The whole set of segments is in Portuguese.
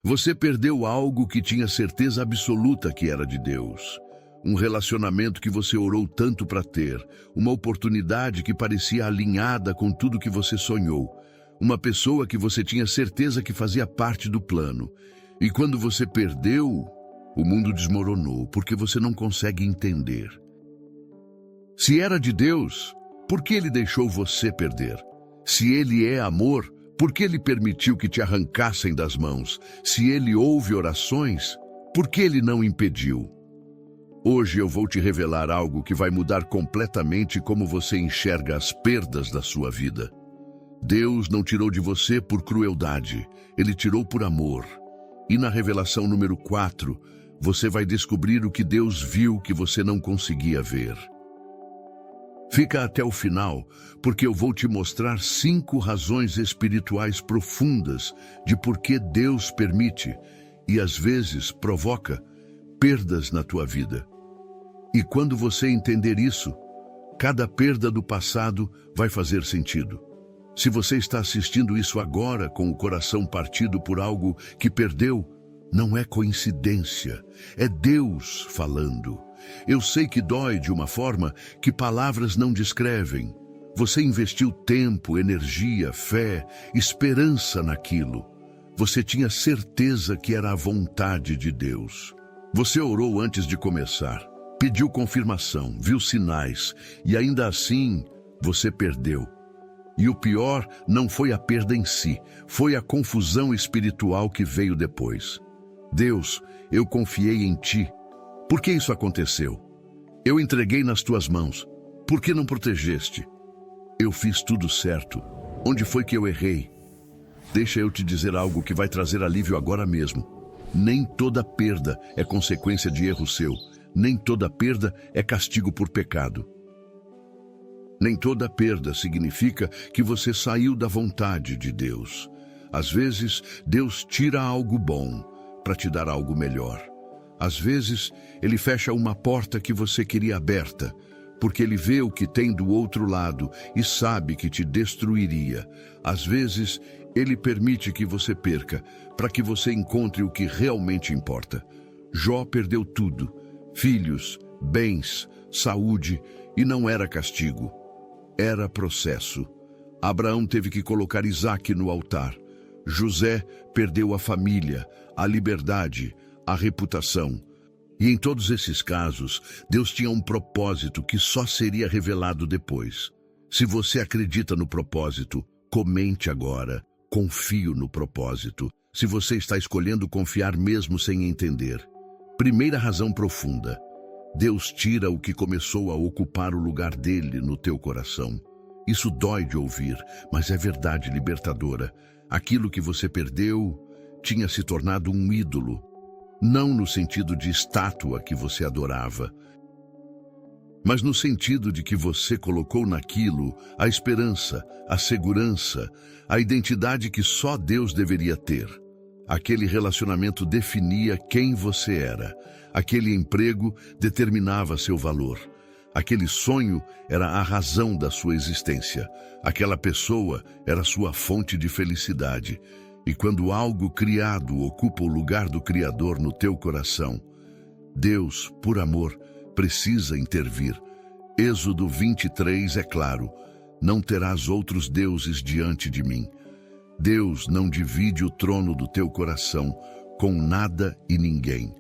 Você perdeu algo que tinha certeza absoluta que era de Deus. Um relacionamento que você orou tanto para ter, uma oportunidade que parecia alinhada com tudo que você sonhou, uma pessoa que você tinha certeza que fazia parte do plano. E quando você perdeu, o mundo desmoronou, porque você não consegue entender. Se era de Deus, por que Ele deixou você perder? Se Ele é amor, por que Ele permitiu que te arrancassem das mãos? Se Ele ouve orações, por que Ele não impediu? Hoje eu vou te revelar algo que vai mudar completamente como você enxerga as perdas da sua vida. Deus não tirou de você por crueldade, Ele tirou por amor. E na revelação número 4, você vai descobrir o que Deus viu que você não conseguia ver. Fica até o final, porque eu vou te mostrar 5 razões espirituais profundas de por que Deus permite e às vezes provoca perdas na tua vida. E quando você entender isso, cada perda do passado vai fazer sentido. Se você está assistindo isso agora com o coração partido por algo que perdeu, não é coincidência, é Deus falando. Eu sei que dói de uma forma que palavras não descrevem. Você investiu tempo, energia, fé, esperança naquilo. Você tinha certeza que era a vontade de Deus. Você orou antes de começar, pediu confirmação, viu sinais, e ainda assim você perdeu. E o pior não foi a perda em si, foi a confusão espiritual que veio depois. Deus, eu confiei em Ti. Por que isso aconteceu? Eu entreguei nas Tuas mãos. Por que não protegeste? Eu fiz tudo certo. Onde foi que eu errei? Deixa eu te dizer algo que vai trazer alívio agora mesmo. Nem toda perda é consequência de erro seu. Nem toda perda é castigo por pecado. Nem toda perda significa que você saiu da vontade de Deus. Às vezes, Deus tira algo bom para te dar algo melhor. Às vezes, Ele fecha uma porta que você queria aberta, porque Ele vê o que tem do outro lado e sabe que te destruiria. Às vezes, Ele permite que você perca, para que você encontre o que realmente importa. Jó perdeu tudo: filhos, bens, saúde, e não era castigo. Era processo. Abraão teve que colocar Isaque no altar. José perdeu a família, a liberdade, a reputação. E em todos esses casos, Deus tinha um propósito que só seria revelado depois. Se você acredita no propósito, comente agora. Confio no propósito. Se você está escolhendo confiar mesmo sem entender. Primeira razão profunda. Deus tira o que começou a ocupar o lugar dele no teu coração. Isso dói de ouvir, mas é verdade libertadora. Aquilo que você perdeu tinha se tornado um ídolo. Não no sentido de estátua que você adorava, mas no sentido de que você colocou naquilo a esperança, a segurança, a identidade que só Deus deveria ter. Aquele relacionamento definia quem você era. Aquele emprego determinava seu valor. Aquele sonho era a razão da sua existência. Aquela pessoa era sua fonte de felicidade. E quando algo criado ocupa o lugar do Criador no teu coração, Deus, por amor, precisa intervir. Êxodo 23 é claro: não terás outros deuses diante de mim. Deus não divide o trono do teu coração com nada e ninguém.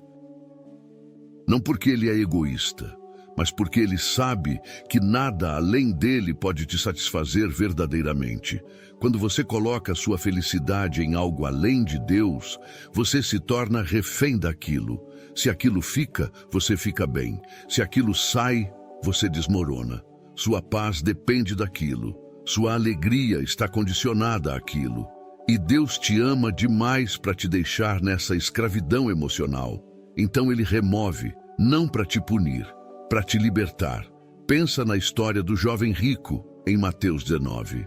Não porque Ele é egoísta, mas porque Ele sabe que nada além dele pode te satisfazer verdadeiramente. Quando você coloca a sua felicidade em algo além de Deus, você se torna refém daquilo. Se aquilo fica, você fica bem. Se aquilo sai, você desmorona. Sua paz depende daquilo. Sua alegria está condicionada àquilo. E Deus te ama demais para te deixar nessa escravidão emocional. Então Ele remove, não para te punir, para te libertar. Pensa na história do jovem rico, em Mateus 19.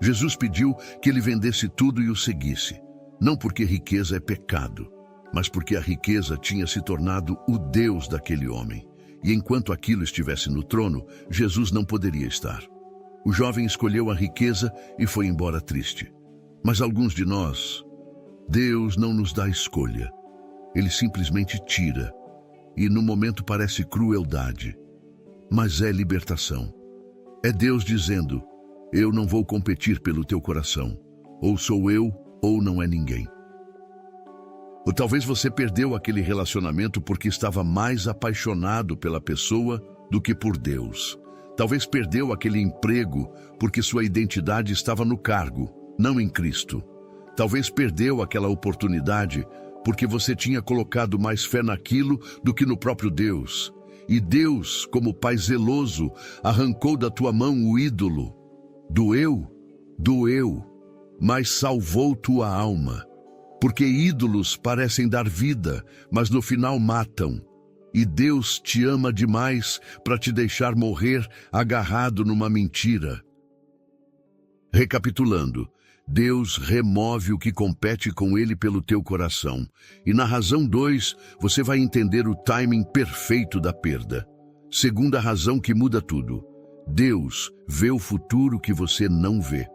Jesus pediu que ele vendesse tudo e o seguisse. Não porque riqueza é pecado, mas porque a riqueza tinha se tornado o Deus daquele homem. E enquanto aquilo estivesse no trono, Jesus não poderia estar. O jovem escolheu a riqueza e foi embora triste. Mas alguns de nós Deus não nos dá escolha. Ele simplesmente tira. E no momento parece crueldade, mas é libertação. É Deus dizendo: eu não vou competir pelo teu coração. Ou sou eu, ou não é ninguém. Ou talvez você perdeu aquele relacionamento porque estava mais apaixonado pela pessoa do que por Deus. Talvez perdeu aquele emprego porque sua identidade estava no cargo, não em Cristo. Talvez perdeu aquela oportunidade porque você tinha colocado mais fé naquilo do que no próprio Deus. E Deus, como Pai zeloso, arrancou da tua mão o ídolo. Doeu, mas salvou tua alma. Porque ídolos parecem dar vida, mas no final matam. E Deus te ama demais para te deixar morrer agarrado numa mentira. Recapitulando, Deus remove o que compete com Ele pelo teu coração. E na razão 2, você vai entender o timing perfeito da perda. Segunda razão que muda tudo. Deus vê o futuro que você não vê.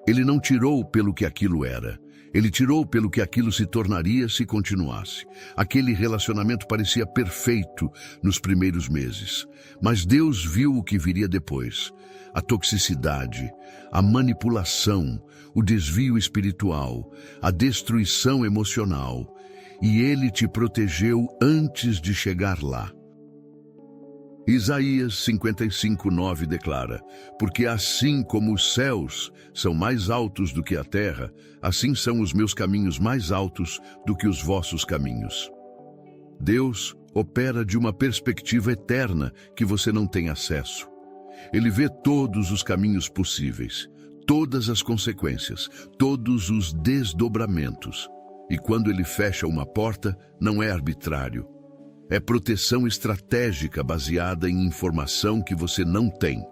Ele não tirou pelo que aquilo era. Ele tirou pelo que aquilo se tornaria se continuasse. Aquele relacionamento parecia perfeito nos primeiros meses. Mas Deus viu o que viria depois. A toxicidade, a manipulação, o desvio espiritual, a destruição emocional. E Ele te protegeu antes de chegar lá. Isaías 55:9 declara: porque assim como os céus são mais altos do que a terra, assim são os meus caminhos mais altos do que os vossos caminhos. Deus opera de uma perspectiva eterna que você não tem acesso. Ele vê todos os caminhos possíveis, todas as consequências, todos os desdobramentos. E quando Ele fecha uma porta, não é arbitrário. É proteção estratégica baseada em informação que você não tem.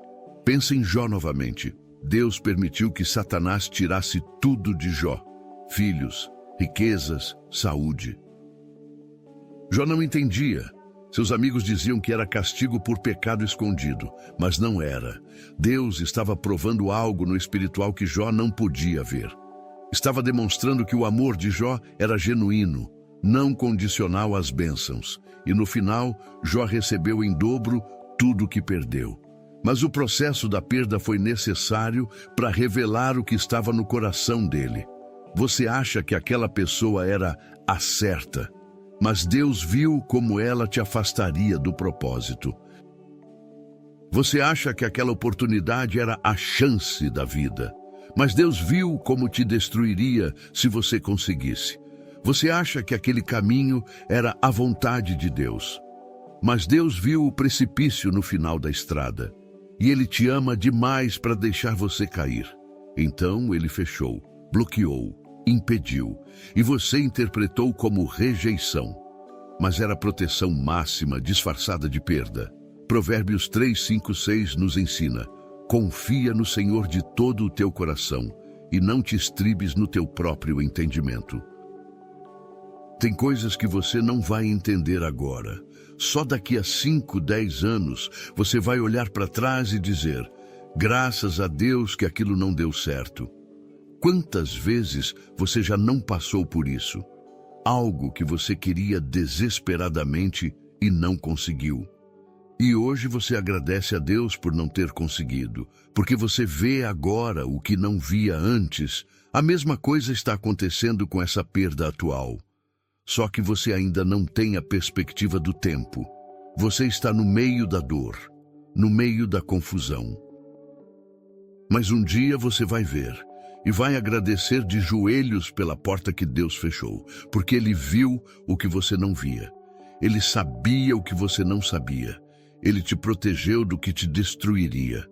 Pensa em Jó novamente. Deus permitiu que Satanás tirasse tudo de Jó: filhos, riquezas, saúde. Jó não entendia. Seus amigos diziam que era castigo por pecado escondido, mas não era. Deus estava provando algo no espiritual que Jó não podia ver. Estava demonstrando que o amor de Jó era genuíno, não condicional às bênçãos. E no final, Jó recebeu em dobro tudo o que perdeu. Mas o processo da perda foi necessário para revelar o que estava no coração dele. Você acha que aquela pessoa era a certa, mas Deus viu como ela te afastaria do propósito. Você acha que aquela oportunidade era a chance da vida, mas Deus viu como te destruiria se você conseguisse. Você acha que aquele caminho era a vontade de Deus, mas Deus viu o precipício no final da estrada, e Ele te ama demais para deixar você cair. Então Ele fechou, bloqueou, impediu, e você interpretou como rejeição. Mas era proteção máxima disfarçada de perda. Provérbios 3, 5, 6 nos ensina: confia no Senhor de todo o teu coração, e não te estribes no teu próprio entendimento. Tem coisas que você não vai entender agora. Só daqui a 5, 10 anos você vai olhar para trás e dizer: graças a Deus que aquilo não deu certo. Quantas vezes você já não passou por isso? Algo que você queria desesperadamente e não conseguiu. E hoje você agradece a Deus por não ter conseguido, porque você vê agora o que não via antes. A mesma coisa está acontecendo com essa perda atual. Só que você ainda não tem a perspectiva do tempo. Você está no meio da dor, no meio da confusão. Mas um dia você vai ver e vai agradecer de joelhos pela porta que Deus fechou, porque Ele viu o que você não via. Ele sabia o que você não sabia. Ele te protegeu do que te destruiria.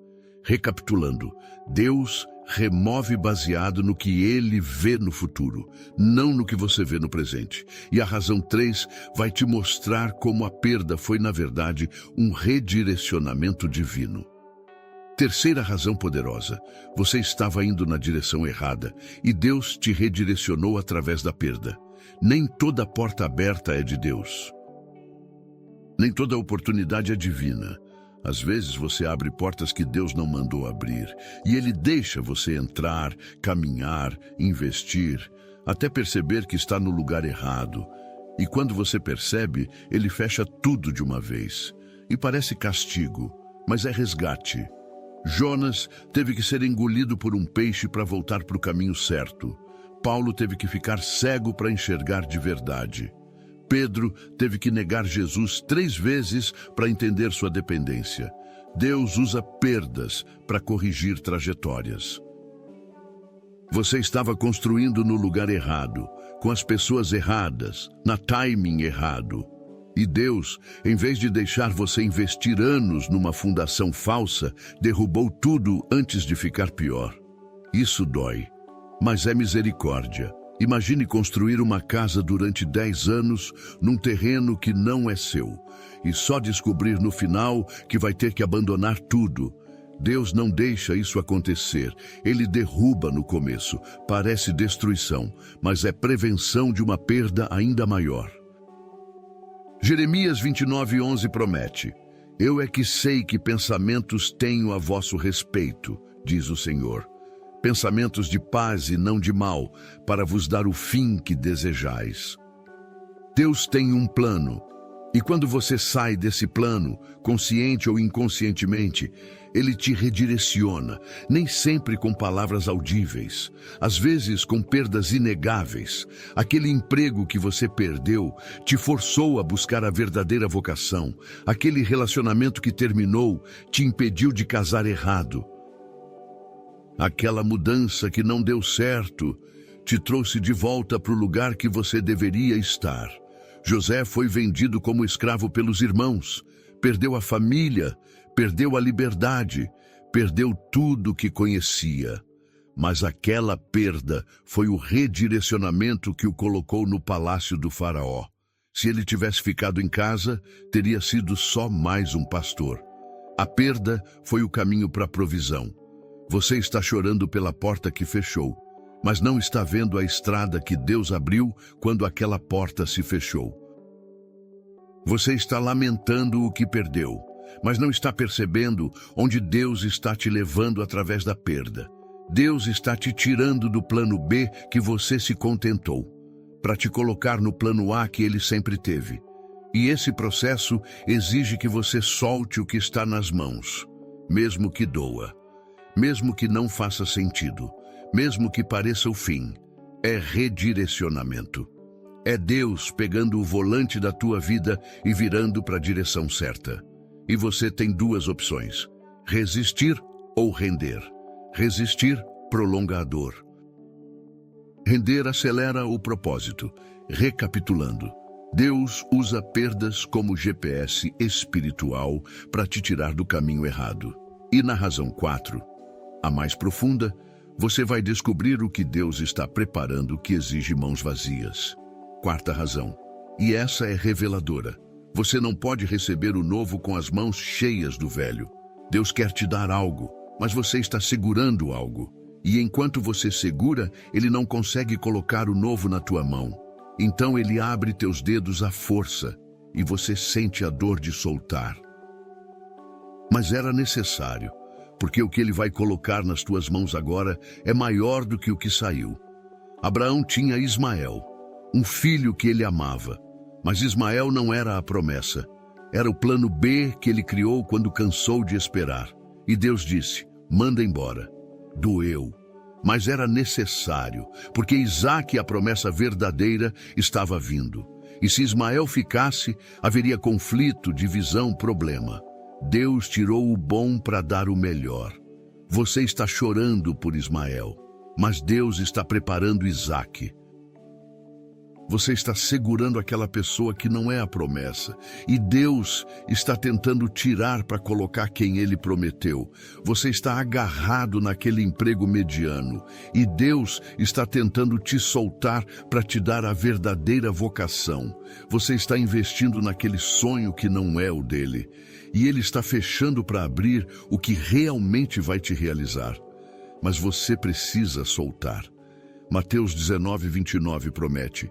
Recapitulando, Deus remove baseado no que Ele vê no futuro, não no que você vê no presente. E a razão 3 vai te mostrar como a perda foi, na verdade, um redirecionamento divino. Terceira razão poderosa: você estava indo na direção errada e Deus te redirecionou através da perda. Nem toda porta aberta é de Deus. Nem toda oportunidade é divina. Às vezes você abre portas que Deus não mandou abrir, e Ele deixa você entrar, caminhar, investir. até perceber que está no lugar errado. E quando você percebe, ele fecha tudo de uma vez. E parece castigo, mas é resgate. Jonas teve que ser engolido por um peixe para voltar para o caminho certo. Paulo teve que ficar cego para enxergar de verdade. Pedro teve que negar Jesus 3 vezes para entender sua dependência. Deus usa perdas para corrigir trajetórias. Você estava construindo no lugar errado, com as pessoas erradas, na timing errado. E Deus, em vez de deixar você investir anos numa fundação falsa, derrubou tudo antes de ficar pior. Isso dói, mas é misericórdia. Imagine construir uma casa durante 10 anos num terreno que não é seu, e só descobrir no final que vai ter que abandonar tudo. Deus não deixa isso acontecer. Ele derruba no começo. Parece destruição, mas é prevenção de uma perda ainda maior. Jeremias 29:11 promete: Eu é que sei que pensamentos tenho a vosso respeito, diz o Senhor. Pensamentos de paz e não de mal, para vos dar o fim que desejais. Deus tem um plano, e quando você sai desse plano, consciente ou inconscientemente, Ele te redireciona, nem sempre com palavras audíveis, às vezes com perdas inegáveis. Aquele emprego que você perdeu te forçou a buscar a verdadeira vocação. Aquele relacionamento que terminou te impediu de casar errado. Aquela mudança que não deu certo te trouxe de volta para o lugar que você deveria estar. José foi vendido como escravo pelos irmãos, perdeu a família, perdeu a liberdade, perdeu tudo que conhecia. Mas aquela perda foi o redirecionamento que o colocou no palácio do faraó. Se ele tivesse ficado em casa, teria sido só mais um pastor. A perda foi o caminho para a provisão. Você está chorando pela porta que fechou, mas não está vendo a estrada que Deus abriu quando aquela porta se fechou. Você está lamentando o que perdeu, mas não está percebendo onde Deus está te levando através da perda. Deus está te tirando do plano B que você se contentou, para te colocar no plano A que Ele sempre teve. E esse processo exige que você solte o que está nas mãos, mesmo que doa. Mesmo que não faça sentido, mesmo que pareça o fim, é redirecionamento. É Deus pegando o volante da tua vida e virando para a direção certa. E você tem 2 opções: resistir ou render. Resistir prolonga a dor. Render acelera o propósito. Recapitulando, Deus usa perdas como GPS espiritual para te tirar do caminho errado. E na razão 4, a mais profunda, você vai descobrir o que Deus está preparando que exige mãos vazias. 4ª razão, e essa é reveladora. Você não pode receber o novo com as mãos cheias do velho. Deus quer te dar algo, mas você está segurando algo. E enquanto você segura, Ele não consegue colocar o novo na tua mão. Então Ele abre teus dedos à força, e você sente a dor de soltar. Mas era necessário, porque o que Ele vai colocar nas tuas mãos agora é maior do que o que saiu. Abraão tinha Ismael, um filho que ele amava, mas Ismael não era a promessa. Era o plano B que ele criou quando cansou de esperar. E Deus disse: manda embora. Doeu, mas era necessário, porque Isaque, a promessa verdadeira, estava vindo. E se Ismael ficasse, haveria conflito, divisão, problema. Deus tirou o bom para dar o melhor. Você está chorando por Ismael, mas Deus está preparando Isaque. Você está segurando aquela pessoa que não é a promessa, e Deus está tentando tirar para colocar quem Ele prometeu. Você está agarrado naquele emprego mediano, e Deus está tentando te soltar para te dar a verdadeira vocação. Você está investindo naquele sonho que não é o dele, e Ele está fechando para abrir o que realmente vai te realizar. Mas você precisa soltar. Mateus 19:29 promete: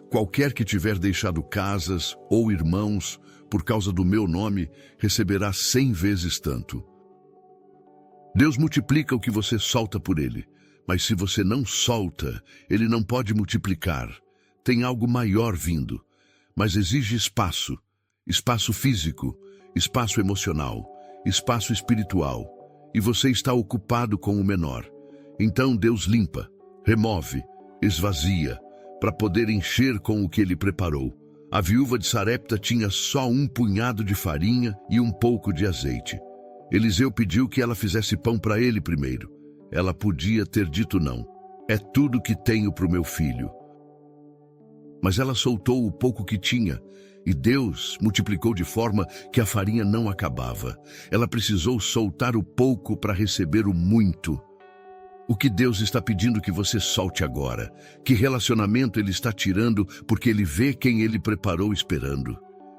qualquer que tiver deixado casas ou irmãos por causa do meu nome, receberá 100 vezes tanto. Deus multiplica o que você solta por Ele, Mas se você não solta, ele não pode multiplicar. Tem algo maior vindo, mas exige espaço, espaço físico, espaço emocional, espaço espiritual, e você está ocupado com o menor. Então Deus limpa, remove, esvazia, para poder encher com o que ele preparou. A viúva de Sarepta tinha só um punhado de farinha e um pouco de azeite. Eliseu pediu que ela fizesse pão para ele primeiro. Ela podia ter dito não. É tudo que tenho para o meu filho. Mas ela soltou o pouco que tinha, e Deus multiplicou de forma que a farinha não acabava. Ela precisou soltar o pouco para receber o muito. O que Deus está pedindo que você solte agora? Que relacionamento Ele está tirando porque Ele vê quem Ele preparou esperando?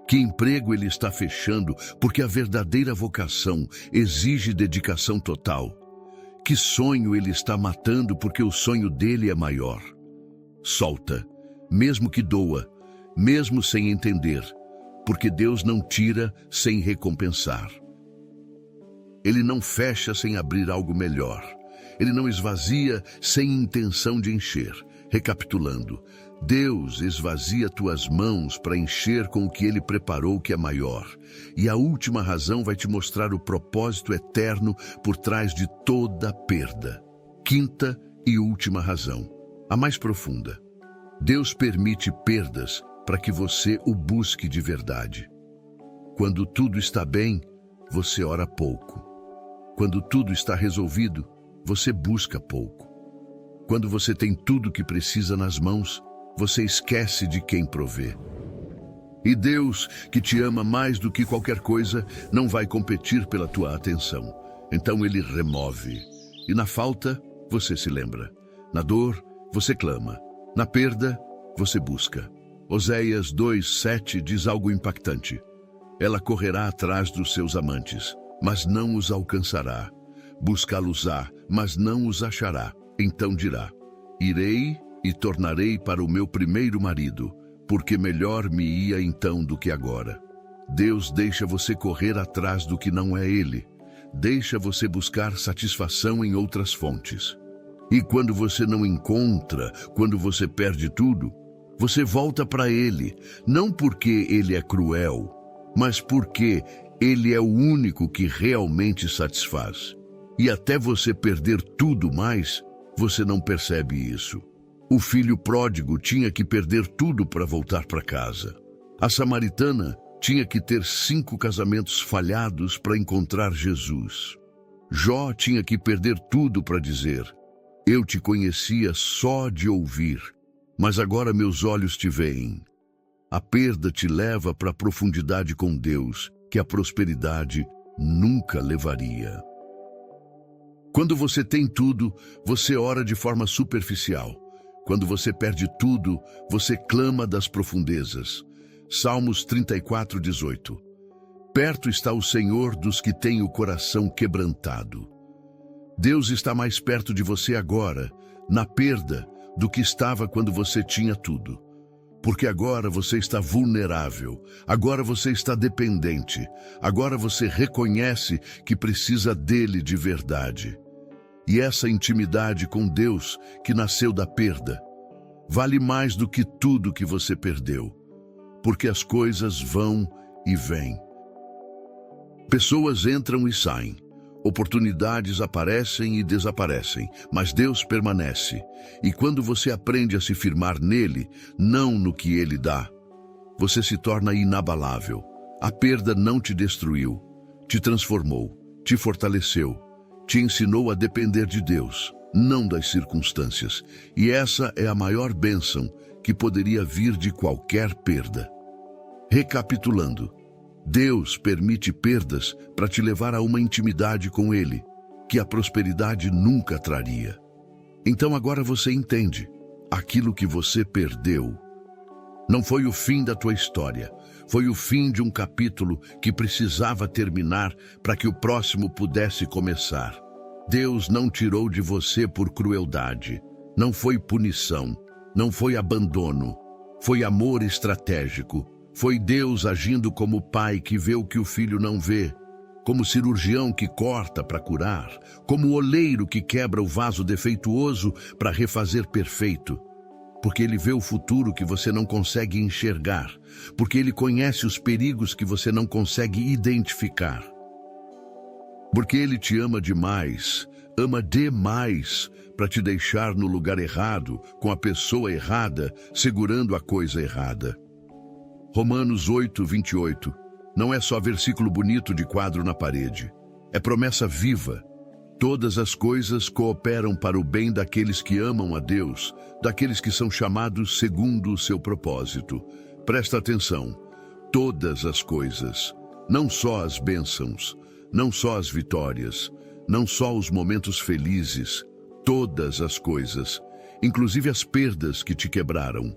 Que emprego Ele está fechando porque a verdadeira vocação exige dedicação total? Que sonho Ele está matando porque o sonho dele é maior? Solta, mesmo que doa, mesmo sem entender, porque Deus não tira sem recompensar. Ele não fecha sem abrir algo melhor. Ele não esvazia sem intenção de encher. Recapitulando, Deus esvazia tuas mãos para encher com o que Ele preparou que é maior. E a última razão vai te mostrar o propósito eterno por trás de toda perda. Quinta e última razão, a mais profunda. Deus permite perdas para que você o busque de verdade. Quando tudo está bem, você ora pouco. Quando tudo está resolvido, você busca pouco. Quando você tem tudo que precisa nas mãos, você esquece de quem provê. E Deus, que te ama mais do que qualquer coisa, não vai competir pela tua atenção. Então Ele remove. E na falta, você se lembra. Na dor, você clama. Na perda, você busca. Oséias 2:7 diz algo impactante. Ela correrá atrás dos seus amantes, mas não os alcançará. Buscá-los-á, mas não os achará. Então dirá: irei e tornarei para o meu primeiro marido, porque melhor me ia então do que agora. Deus deixa você correr atrás do que não é Ele. Deixa você buscar satisfação em outras fontes. E quando você não encontra, quando você perde tudo, você volta para Ele, não porque Ele é cruel, mas porque Ele é o único que realmente satisfaz. E até você perder tudo mais, você não percebe isso. O filho pródigo tinha que perder tudo para voltar para casa. A samaritana tinha que ter 5 casamentos falhados para encontrar Jesus. Jó tinha que perder tudo para dizer: eu te conhecia só de ouvir, mas agora meus olhos te veem. A perda te leva para a profundidade com Deus, que a prosperidade nunca levaria. Quando você tem tudo, você ora de forma superficial. Quando você perde tudo, você clama das profundezas. Salmos 34:18. Perto está o Senhor dos que têm o coração quebrantado. Deus está mais perto de você agora, na perda, do que estava quando você tinha tudo. Porque agora você está vulnerável, agora você está dependente, agora você reconhece que precisa dele de verdade. E essa intimidade com Deus, que nasceu da perda, vale mais do que tudo que você perdeu, porque as coisas vão e vêm. Pessoas entram e saem, oportunidades aparecem e desaparecem, mas Deus permanece. E quando você aprende a se firmar nele, não no que ele dá, você se torna inabalável. A perda não te destruiu, te transformou, te fortaleceu, te ensinou a depender de Deus, não das circunstâncias. E essa é a maior bênção que poderia vir de qualquer perda. Recapitulando, Deus permite perdas para te levar a uma intimidade com Ele, que a prosperidade nunca traria. Então agora você entende, aquilo que você perdeu não foi o fim da tua história, foi o fim de um capítulo que precisava terminar para que o próximo pudesse começar. Deus não tirou de você por crueldade, não foi punição, não foi abandono, foi amor estratégico. Foi Deus agindo como pai que vê o que o filho não vê. como cirurgião que corta para curar, como oleiro que quebra o vaso defeituoso para refazer perfeito. Porque Ele vê o futuro que você não consegue enxergar, porque Ele conhece os perigos que você não consegue identificar. Porque Ele te ama demais para te deixar no lugar errado, com a pessoa errada, segurando a coisa errada. Romanos 8:28 não é só versículo bonito de quadro na parede, é promessa viva. Todas as coisas cooperam para o bem daqueles que amam a Deus, daqueles que são chamados segundo o seu propósito. Presta atenção, todas as coisas, não só as bênçãos, não só as vitórias, não só os momentos felizes, todas as coisas, inclusive as perdas que te quebraram,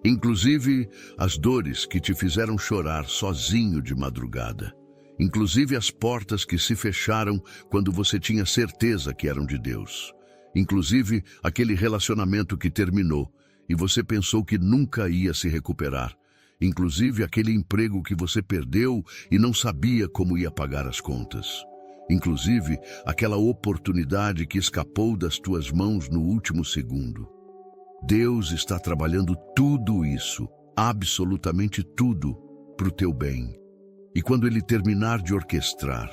inclusive as dores que te fizeram chorar sozinho de madrugada, inclusive as portas que se fecharam quando você tinha certeza que eram de Deus, inclusive aquele relacionamento que terminou e você pensou que nunca ia se recuperar, inclusive aquele emprego que você perdeu e não sabia como ia pagar as contas, inclusive aquela oportunidade que escapou das tuas mãos no último segundo. Deus está trabalhando tudo isso, absolutamente tudo, para o teu bem. E quando Ele terminar de orquestrar,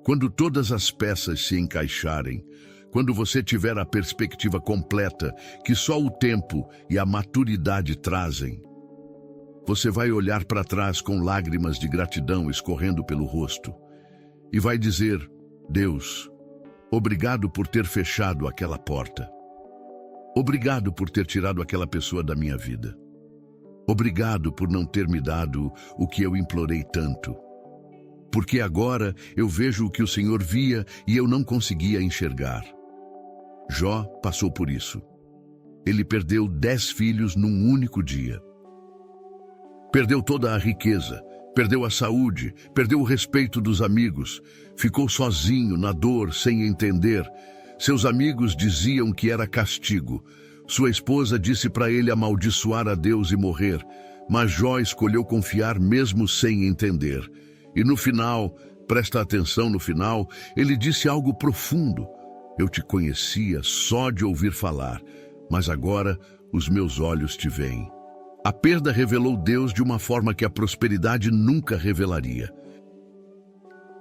quando todas as peças se encaixarem, quando você tiver a perspectiva completa que só o tempo e a maturidade trazem, você vai olhar para trás com lágrimas de gratidão escorrendo pelo rosto e vai dizer: Deus, obrigado por ter fechado aquela porta. Obrigado por ter tirado aquela pessoa da minha vida. Obrigado por não ter me dado o que eu implorei tanto. Porque agora eu vejo o que o Senhor via e eu não conseguia enxergar. Jó passou por isso. Ele perdeu 10 filhos num único dia. Perdeu toda a riqueza, perdeu a saúde, perdeu o respeito dos amigos, ficou sozinho na dor sem entender. Seus amigos diziam que era castigo. Sua esposa disse para ele amaldiçoar a Deus e morrer, mas Jó escolheu confiar mesmo sem entender. E no final, presta atenção no final, ele disse algo profundo. Eu te conhecia só de ouvir falar, mas agora os meus olhos te veem. A perda revelou Deus de uma forma que a prosperidade nunca revelaria.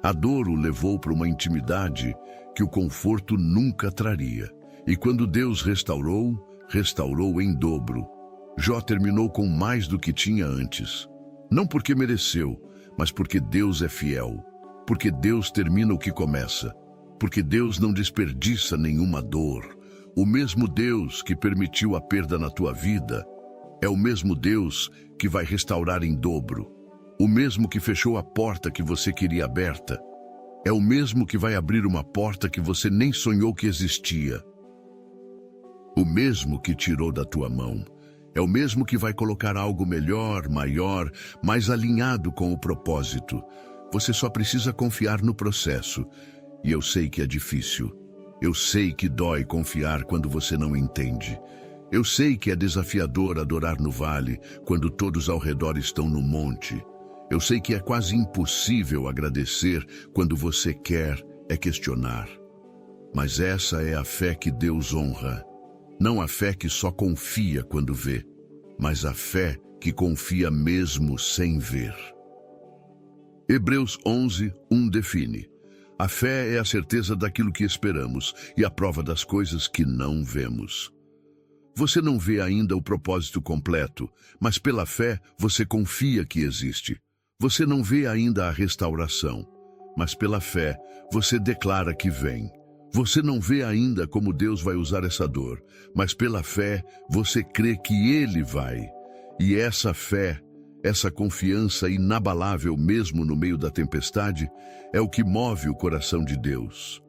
A dor o levou para uma intimidade que o conforto nunca traria. E quando Deus restaurou em dobro. Jó terminou com mais do que tinha antes. Não porque mereceu, mas porque Deus é fiel. Porque Deus termina o que começa. Porque Deus não desperdiça nenhuma dor. O mesmo Deus que permitiu a perda na tua vida é o mesmo Deus que vai restaurar em dobro. O mesmo que fechou a porta que você queria aberta é o mesmo que vai abrir uma porta que você nem sonhou que existia. O mesmo que tirou da tua mão é o mesmo que vai colocar algo melhor, maior, mais alinhado com o propósito. Você só precisa confiar no processo. E eu sei que é difícil. Eu sei que dói confiar quando você não entende. Eu sei que é desafiador adorar no vale quando todos ao redor estão no monte. Eu sei que é quase impossível agradecer quando você quer questionar. Mas essa é a fé que Deus honra. Não a fé que só confia quando vê, mas a fé que confia mesmo sem ver. Hebreus 11:1 define: a fé é a certeza daquilo que esperamos e a prova das coisas que não vemos. Você não vê ainda o propósito completo, mas pela fé você confia que existe. Você não vê ainda a restauração, mas pela fé você declara que vem. Você não vê ainda como Deus vai usar essa dor, mas pela fé você crê que Ele vai. E essa fé, essa confiança inabalável mesmo no meio da tempestade, é o que move o coração de Deus.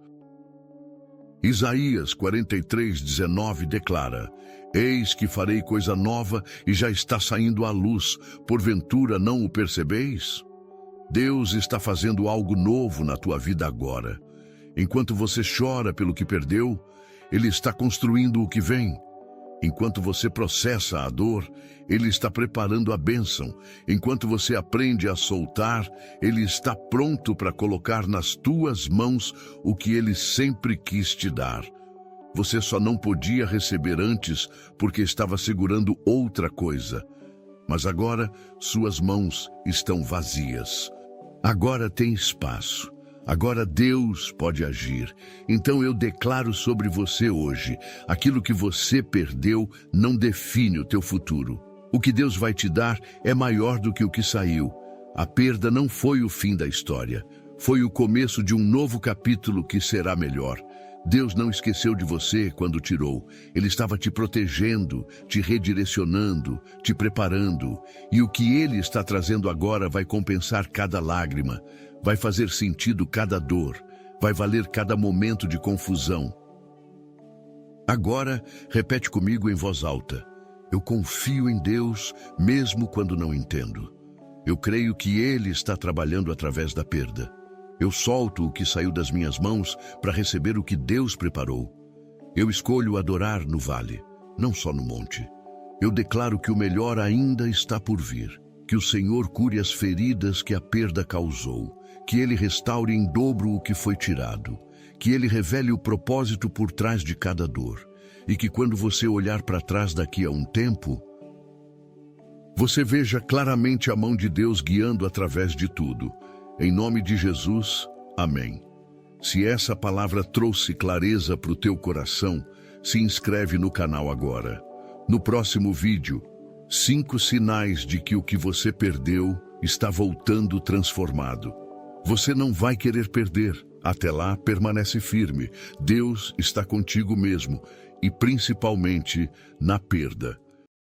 Isaías 43:19 declara: eis que farei coisa nova e já está saindo à luz, porventura não o percebeis? Deus está fazendo algo novo na tua vida agora. Enquanto você chora pelo que perdeu, Ele está construindo o que vem. Enquanto você processa a dor, Ele está preparando a bênção. Enquanto você aprende a soltar, Ele está pronto para colocar nas tuas mãos o que Ele sempre quis te dar. Você só não podia receber antes porque estava segurando outra coisa. Mas agora suas mãos estão vazias. Agora tem espaço. Agora Deus pode agir. Então eu declaro sobre você hoje, aquilo que você perdeu não define o teu futuro. O que Deus vai te dar é maior do que o que saiu. A perda não foi o fim da história. Foi o começo de um novo capítulo que será melhor. Deus não esqueceu de você quando tirou. Ele estava te protegendo, te redirecionando, te preparando. E o que Ele está trazendo agora vai compensar cada lágrima. Vai fazer sentido cada dor, vai valer cada momento de confusão. Agora, repete comigo em voz alta. Eu confio em Deus, mesmo quando não entendo. Eu creio que Ele está trabalhando através da perda. Eu solto o que saiu das minhas mãos para receber o que Deus preparou. Eu escolho adorar no vale, não só no monte. Eu declaro que o melhor ainda está por vir. Que o Senhor cure as feridas que a perda causou. Que Ele restaure em dobro o que foi tirado, que Ele revele o propósito por trás de cada dor, e que quando você olhar para trás daqui a um tempo, você veja claramente a mão de Deus guiando através de tudo. Em nome de Jesus, amém. Se essa palavra trouxe clareza para o teu coração, se inscreve no canal agora. No próximo vídeo, 5 sinais de que o que você perdeu está voltando transformado. Você não vai querer perder. Até lá, permanece firme. Deus está contigo mesmo e principalmente na perda.